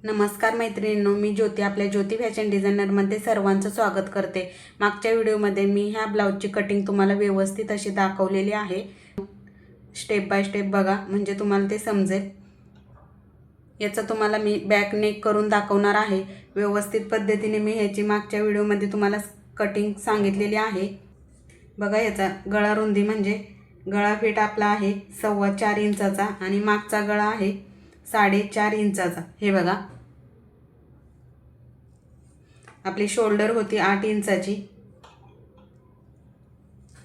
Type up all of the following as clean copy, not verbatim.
नमस्कार मैत्रिणींनो, मी ज्योती आपल्या ज्योती फॅशन डिझायनरमध्ये सर्वांचं स्वागत करते। मागच्या व्हिडिओमध्ये मी ह्या ब्लाऊजची कटिंग तुम्हाला व्यवस्थित अशी दाखवलेली आहे। स्टेप बाय स्टेप बघा म्हणजे तुम्हाला ते समजेल। याचा तुम्हाला मी बॅक नेक करून दाखवणार आहे। व्यवस्थित पद्धतीने मी ह्याची मागच्या व्हिडिओमध्ये तुम्हाला कटिंग सांगितलेली आहे। बघा याचा गळा रुंदी म्हणजे गळा फिट आपला आहे 4.25 इंचाचा आणि मागचा गळा आहे 4.5 इंचाचा। हे बघा आपली शोल्डर होती 8 इंचाची।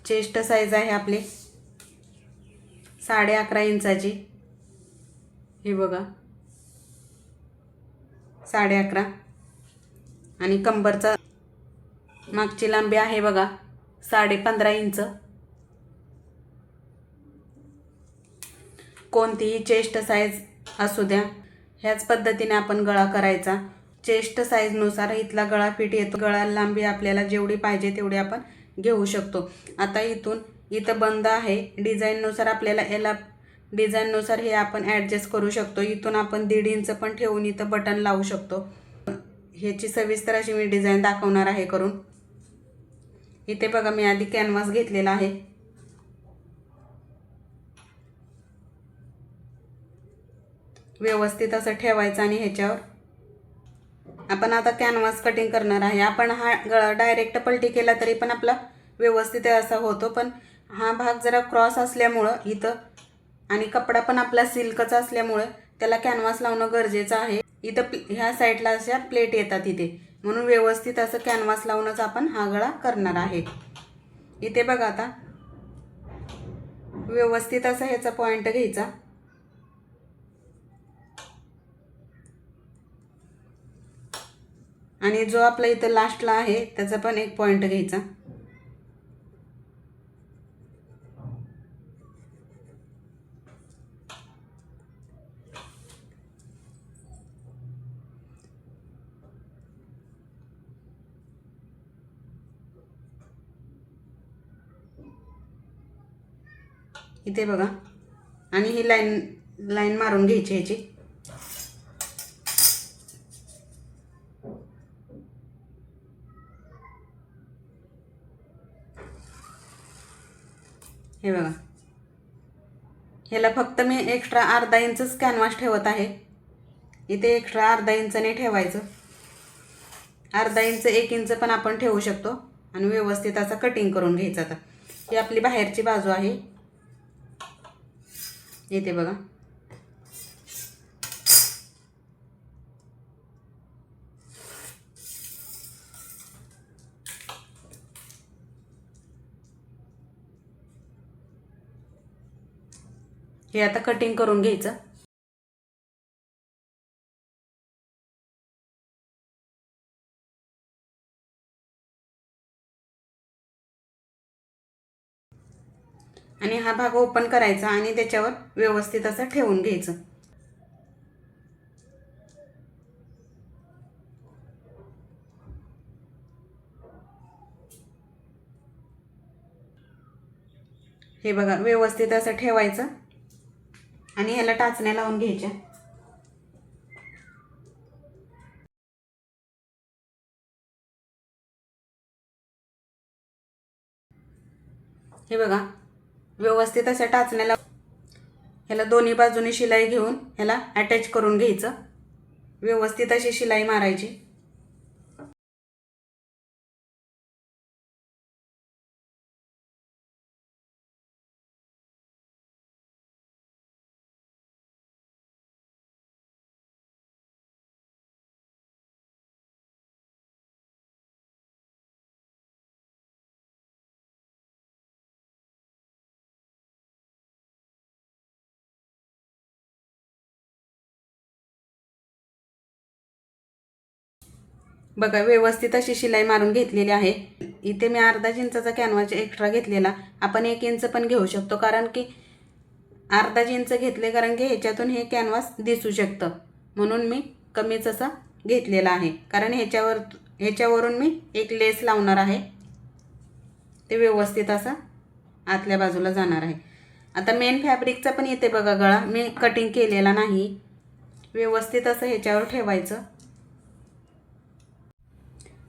चेस्ट साइज आहे आपले 11.5 इंचाची। हे बघा 11.5 आणि कंबरचा मागची लांबी आहे बघा 15.5 इंच। कोणतीही चेस्ट साइज असू द्या ह्याच पद्धतीने आपण गळा करायचा। चेस्ट साइज नुसार इथला गळा फिट येतो। गळा लांबी आपल्याला जेवढी पाहिजे तेवढी आपण घेऊ शकतो। आता इथं बंद आहे, डिझाइन नुसार आपल्याला याला डिझाइन नुसार हे आपण ॲडजस्ट करू शकतो। इथून आपण 1.5 इंच पण ठेवून इथं बटन लावू शकतो। ह्याची सविस्तर अशी मी डिझाइन दाखवणार आहे करून। इथे बघा मी आधी कॅनव्हास घेतलेला आहे। व्यवस्थित असं ठेवायचं आणि ह्याच्यावर आपण आता कॅनव्हास कटिंग करणार आहे। आपण हा गळा डायरेक्ट पलटी केला तरी पण आपला व्यवस्थित असा होतो, पण हा भाग जरा क्रॉस असल्यामुळं इथं आणि कपडा पण आपला सिल्कचा असल्यामुळं त्याला कॅनव्हास लावणं गरजेचं आहे। इथं ह्या साईडला अशा प्लेट येतात इथे, म्हणून व्यवस्थित असं कॅनव्हास लावूनच आपण हा गळा करणार आहे। इथे बघा आता व्यवस्थित असा ह्याचा पॉइंट घ्यायचा आणि जो आपला इथं लास्टला आहे त्याचा पण एक पॉइंट घ्यायचा। इथे बघा आणि ही लाईन मारून घ्यायची ह्याची। हे बघा ह्याला फक्त मी एक्स्ट्रा अर्धा इंचच कॅनव्हास ठेवत आहे। इथे एक्स्ट्रा अर्धा इंचने ठेवायचं। अर्धा इंच 1 इंच पण आपण ठेवू शकतो आणि व्यवस्थित असं कटिंग करून घ्यायचं। आता ही आपली बाहेरची बाजू आहे। इथे बघा हे आता कटिंग करून घ्यायचं। आणि हा भाग ओपन करायचा आणि त्याच्यावर व्यवस्थित असं ठेवून घ्यायचं। हे बघा व्यवस्थित असं ठेवायचं आणि ह्याला टाचण्या लावून घ्यायच्या। हे बघा व्यवस्थित अशा टाचण्याला ह्याला दोन्ही बाजूने शिलाई घेऊन ह्याला अटॅच करून घ्यायचं। व्यवस्थित अशी शिलाई मारायची। बघा व्यवस्थित अशी शिलाई मारून घेतलेली आहे। इथे मी अर्धा इंचाचा कॅनव्हास एक्स्ट्रा घेतलेला, आपण 1 इंच पण घेऊ शकतो, कारण की अर्धा इंच घेतले कारण की ह्याच्यातून हे कॅनव्हास दिसू शकतं, म्हणून मी कमीच असा घेतलेला आहे। कारण ह्याच्यावरून मी एक लेस लावणार आहे, ते व्यवस्थित असं आतल्या बाजूला जाणार आहे। आता मेन फॅब्रिकचा पण इथे बघा गळा मी कटिंग केलेला नाही, व्यवस्थित असं ह्याच्यावर ठेवायचं.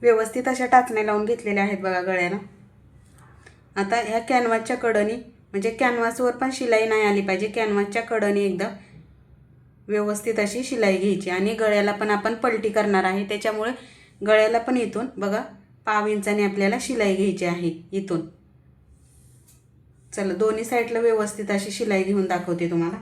व्यवस्थित अशा टाचण्या लावून घेतलेल्या आहेत बघा गळ्याला. आता ह्या कॅनव्हासच्या कडेने, म्हणजे कॅनव्हासवर पण शिलाई नाही आली पाहिजे, कॅनव्हासच्या कडेने एकदा व्यवस्थित अशी शिलाई घ्यायची. आणि गळ्याला पण आपण पलटी करणार आहे, त्याच्यामुळे गळ्याला पण इथून बघा पाव इंचाने आपल्याला शिलाई घ्यायची आहे इथून. चला दोन्ही साईडला व्यवस्थित अशी शिलाई घेऊन दाखवते तुम्हाला.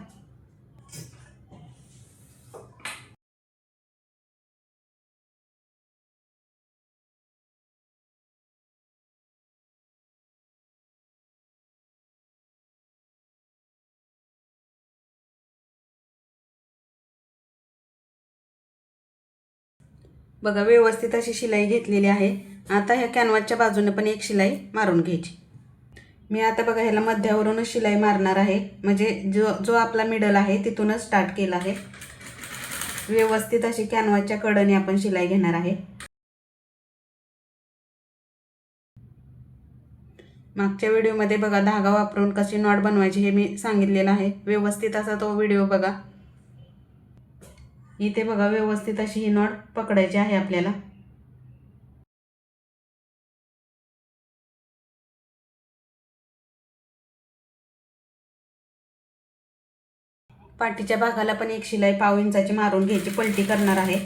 बघा व्यवस्थित अशी शिलाई घेतलेली आहे. आता ह्या कॅनव्हासच्या बाजूने पण एक शिलाई मारून घ्यायची. मी आता बघा ह्याला मध्यावरूनच शिलाई मारणार आहे, म्हणजे जो आपला मिडल आहे तिथूनच स्टार्ट केला आहे. व्यवस्थित अशी कॅनव्हासच्या कडेने आपण शिलाई घेणार आहे. मागच्या व्हिडिओमध्ये बघा धागा वापरून कशी नॉट बनवायची हे मी सांगितलेलं आहे. व्यवस्थित असा तो व्हिडिओ बघा. इथे बघा व्यवस्थित अशी ही नॉट पकडायची आहे आपल्याला. पाठीच्या भागाला पण एक शिलाई पाव इंचाची मारून घ्यायची, पलटी करणार आहे.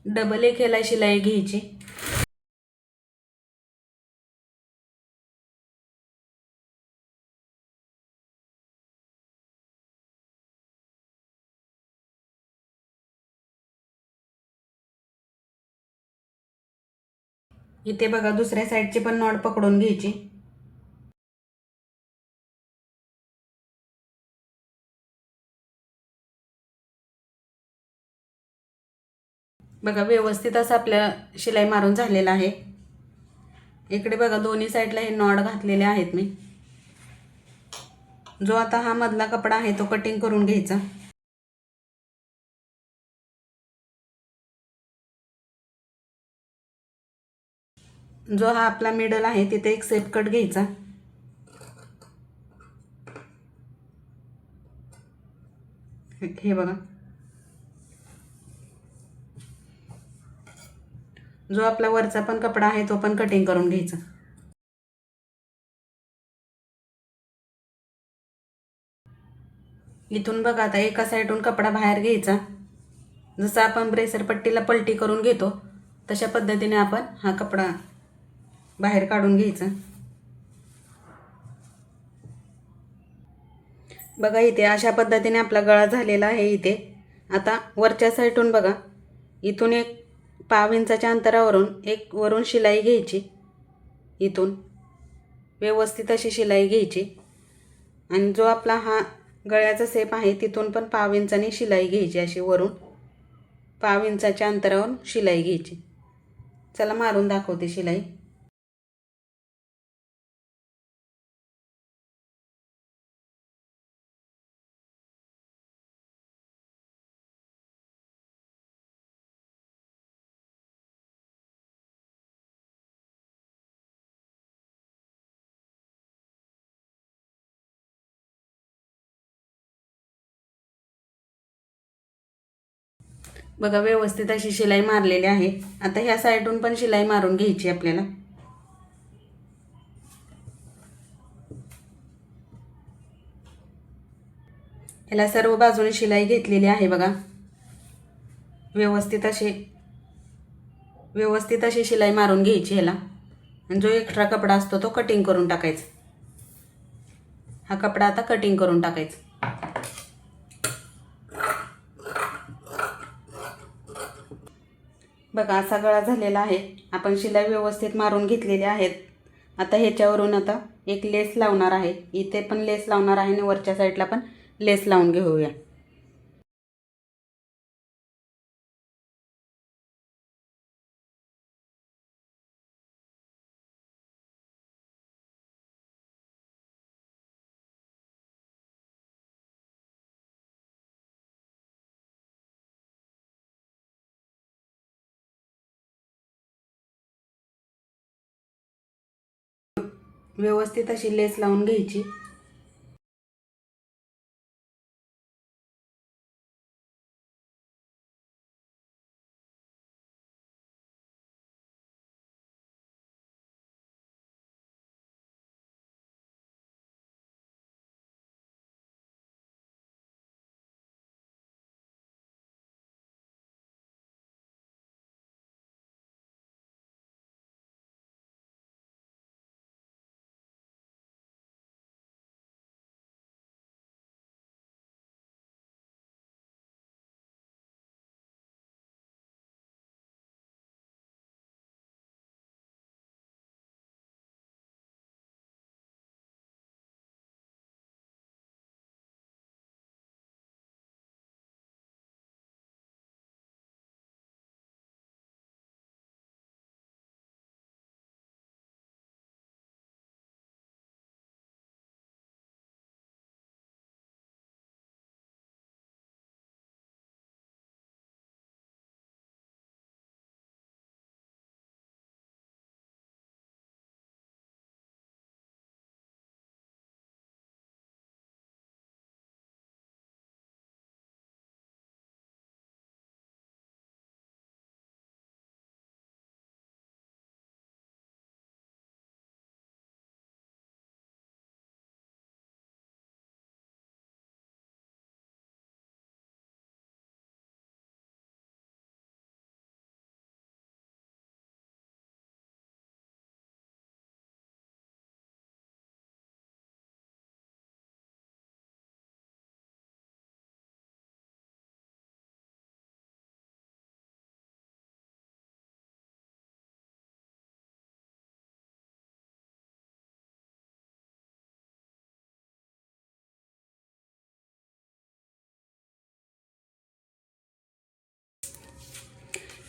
डबल एक ह्याला शिलाई घ्यायची. इथे बघा दुसऱ्या साईडची पण नॉट पकडून घ्यायची. बघा व्यवस्थित असं आपल्या शिलाई मारून झालेला आहे. इकडे बघा दोन्ही साईडला हे नॉट घातलेले आहेत मी. जो आता हा मधला कपडा आहे तो कटिंग करून घ्यायचा. जो हा आपला मिडल आहे तिथे एक सेप कट घ्यायचा. हे बघा, जो आपला वरचा पण कपडा आहे तो पण कटिंग करून घ्यायचा. इथून बघा आता एका साईडून कपडा बाहेर घ्यायचा. जसं आपण ब्रेसर पट्टीला पलटी करून घेतो तशा पद्धतीने आपण हा कपडा बाहेर काढून घ्यायचा. बघा इथे अशा पद्धतीने आपला गळा झालेला आहे. इथे आता वरच्या साईडून बघा इथून एक पाव इंचाच्या अंतरावरून एक वरून शिलाई घ्यायची. इथून व्यवस्थित अशी शिलाई घ्यायची. आणि जो आपला हा गळ्याचा सेप आहे तिथून पण पाव इंचाने शिलाई घ्यायची. अशी वरून पाव इंचाच्या अंतरावरून शिलाई घ्यायची. चला मारून दाखवते शिलाई. बघा व्यवस्थित अशी शिलाई मारलेली आहे. आता ह्या साईडून पण शिलाई मारून घ्यायची आपल्याला. ह्याला सर्व बाजूने शिलाई घेतलेली आहे बघा. व्यवस्थित अशी शिलाई मारून घ्यायची ह्याला. आणि जो एक्स्ट्रा कपडा असतो तो कटिंग करून टाकायचा. हा कपडा आता कटिंग करून टाकायचा. बघा असा गळा झालेला आहे. आपण शिलाई व्यवस्थित मारून घेतलेली आहेत. आता ह्याच्यावरून आता एक लेस लावणार आहे. इथे पण लेस लावणार आहे आणि वरच्या साईडला पण लेस लावून घेऊया. व्यवस्थित अशी लेस लावून घ्यायची।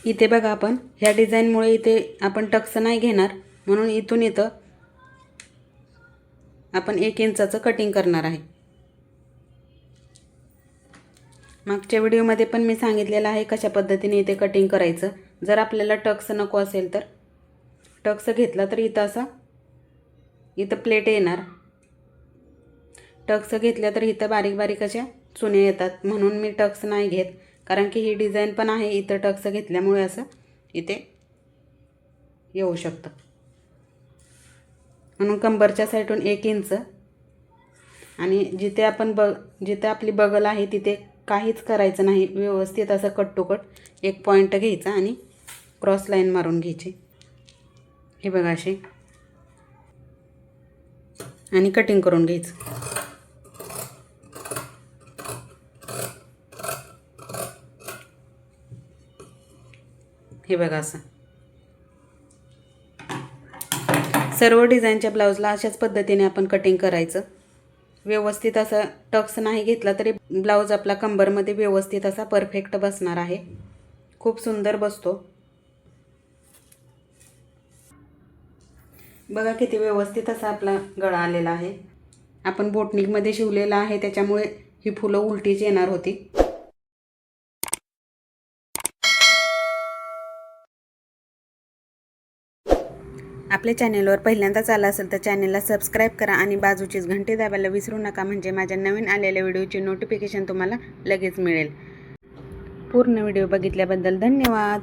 इथे बघा, आपण ह्या डिझाईनमुळे इथे आपण टक्स नाही घेणार, म्हणून इथून इथं आपण 1 इंचाचं कटिंग करणार आहे। मागच्या व्हिडिओमध्ये पण मी सांगितलेलं आहे कशा पद्धतीने इथे कटिंग करायचं। जर आपल्याला टक्स नको असेल तर टक्स घेतला तर इथं प्लेट येणार, टक्स घेतल्या तर इथं बारीक बारीक अशा चुने येतात, म्हणून मी टक्स नाही घेत। कारण की ही डिझाईन पण आहे, इथं टक्स घेतल्यामुळे असं इथे येऊ शकतं, म्हणून कंबरच्या साईडून 1 इंच आणि जिथे आपली बगल आहे तिथे काहीच करायचं नाही, व्यवस्थित असं कट टू कट एक पॉईंट घ्यायचा आणि क्रॉस लाईन मारून घ्यायची। हे बघा अशी, आणि कटिंग करून घ्यायचं। हे बघा, असं सर्व डिझाईनच्या ब्लाऊजला अशाच पद्धतीने आपण कटिंग करायचं। व्यवस्थित असं टक्स नाही घेतला तरी ब्लाऊज आपला कंबरमध्ये व्यवस्थित असा परफेक्ट बसणार आहे, खूप सुंदर बसतो। बघा किती व्यवस्थित असा आपला गळा आलेला आहे। आपण बोटनिकमध्ये शिवलेला आहे, त्याच्यामुळे ही फुलं उलटीच येणार होती। आपल्या चॅनेलवर पहिल्यांदाच आला असेल तर चॅनेलला सबस्क्राईब करा आणि बाजूचीच घंटी दाबायला विसरू नका, म्हणजे माझ्या नवीन आलेल्या व्हिडिओची नोटिफिकेशन तुम्हाला लगेच मिळेल। पूर्ण व्हिडिओ बघितल्याबद्दल धन्यवाद।